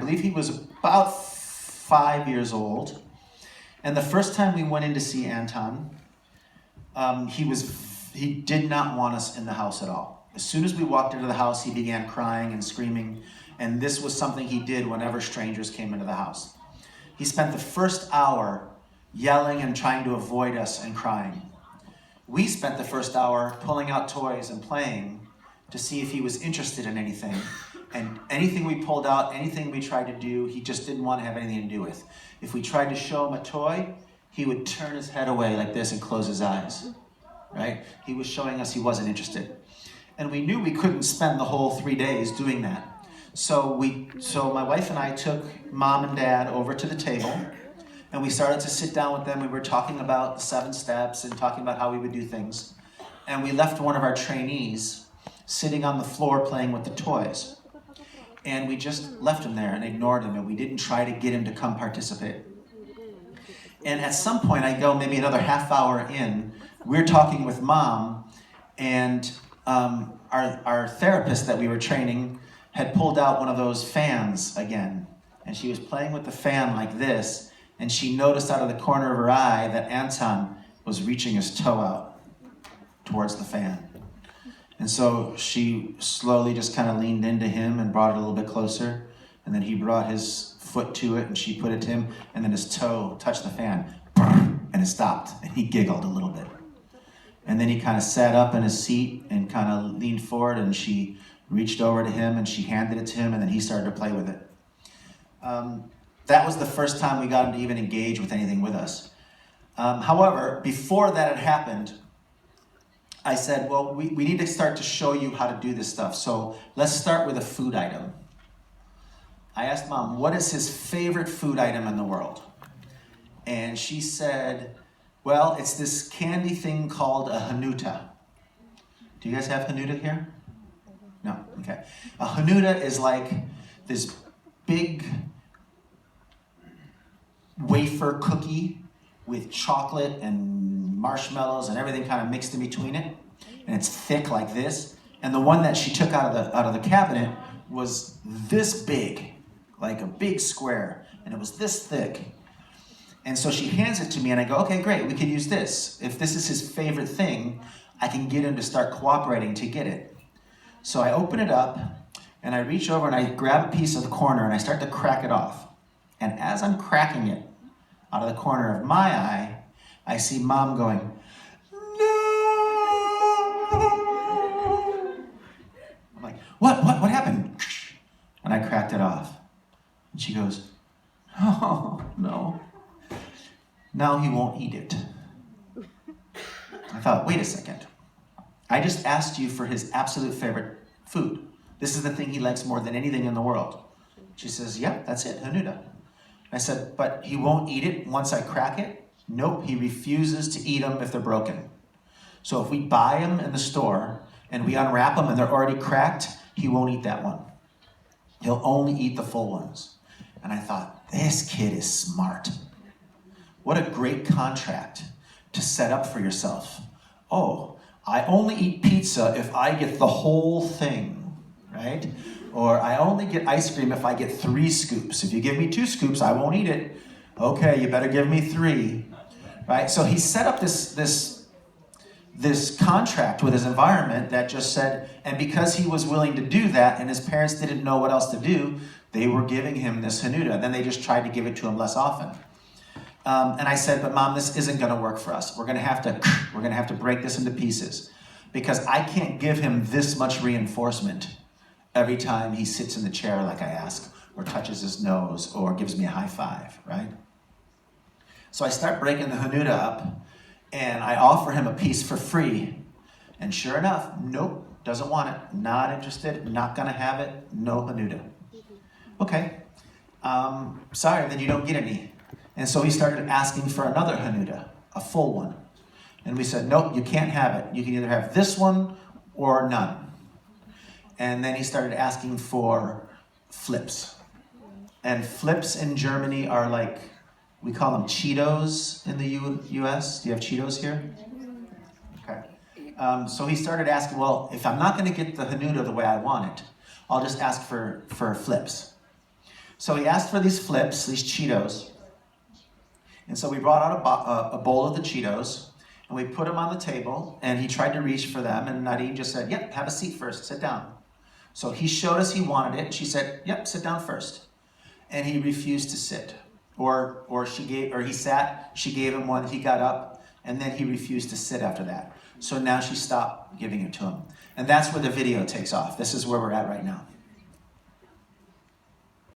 believe he was about 5 years old. And the first time we went in to see Anton, he did not want us in the house at all. As soon as we walked into the house, he began crying and screaming. And this was something he did whenever strangers came into the house. He spent the first hour yelling and trying to avoid us and crying. We spent the first hour pulling out toys and playing to see if he was interested in anything. And anything we pulled out, anything we tried to do, he just didn't want to have anything to do with. If we tried to show him a toy, he would turn his head away like this and close his eyes, right? He was showing us he wasn't interested. And we knew we couldn't spend the whole 3 days doing that. So my wife and I took Mom and Dad over to the table, and we started to sit down with them. We were talking about the 7 steps and talking about how we would do things. And we left one of our trainees sitting on the floor playing with the toys. And we just left him there and ignored him, and we didn't try to get him to come participate. And at some point, I go maybe another half hour in, we're talking with Mom, and our therapist that we were training had pulled out one of those fans again. And she was playing with the fan like this, and she noticed out of the corner of her eye that Anton was reaching his toe out towards the fan. And so she slowly just kind of leaned into him and brought it a little bit closer. And then he brought his foot to it and she put it to him. And then his toe touched the fan and it stopped. And he giggled a little bit. And then he kind of sat up in his seat and kind of leaned forward, and she reached over to him and she handed it to him, and then he started to play with it. That was the first time we got him to even engage with anything with us. However, before that had happened, I said, well, we need to start to show you how to do this stuff. So let's start with a food item. I asked Mom, what is his favorite food item in the world? And she said, well, it's this candy thing called a Hanuta. Do you guys have Hanuta here? No, okay. A Hanuta is like this big wafer cookie with chocolate and marshmallows and everything kind of mixed in between it. And it's thick like this. And the one that she took out of the cabinet was this big, like a big square. And it was this thick. And so she hands it to me and I go, okay, great, we can use this. If this is his favorite thing, I can get him to start cooperating to get it. So I open it up and I reach over and I grab a piece of the corner and I start to crack it off. And as I'm cracking it out of the corner of my eye, I see Mom going, no! I'm like, what happened? And I cracked it off. And she goes, oh, no. Now he won't eat it. I thought, wait a second. I just asked you for his absolute favorite food. This is the thing he likes more than anything in the world. She says, yeah, that's it, Hanuta. I said, but he won't eat it once I crack it? Nope, he refuses to eat them if they're broken. So if we buy them in the store and we unwrap them and they're already cracked, he won't eat that one. He'll only eat the full ones. And I thought, this kid is smart. What a great contract to set up for yourself. Oh, I only eat pizza if I get the whole thing, right? Or I only get ice cream if I get 3 scoops. If you give me 2 scoops, I won't eat it. Okay, you better give me 3, right? So he set up this contract with his environment that just said, and because he was willing to do that and his parents didn't know what else to do, they were giving him this Hanuta. Then they just tried to give it to him less often. And I said, but Mom, this isn't going to work for us. We're going to have to break this into pieces because I can't give him this much reinforcement every time he sits in the chair like I ask, or touches his nose, or gives me a high five, right? So I start breaking the Hanuta up, and I offer him a piece for free. And sure enough, nope, doesn't want it, not interested, not going to have it, no Hanuta. Okay, sorry, then you don't get any. And so he started asking for another Hanuta, a full one. And we said, nope, you can't have it. You can either have this one or none. And then he started asking for flips. And flips in Germany are like, we call them Cheetos in the US. Do you have Cheetos here? Okay. So he started asking, well, if I'm not going to get the Hanuta the way I want it, I'll just ask for flips. So he asked for these flips, these Cheetos. And so we brought out a bowl of the Cheetos, and we put them on the table, and he tried to reach for them, and Nadine just said, yep, have a seat first, sit down. So he showed us he wanted it, and she said, yep, sit down first. And he refused to sit. Or he sat, she gave him one, he got up, and then he refused to sit after that. So now she stopped giving it to him. And that's where the video takes off. This is where we're at right now.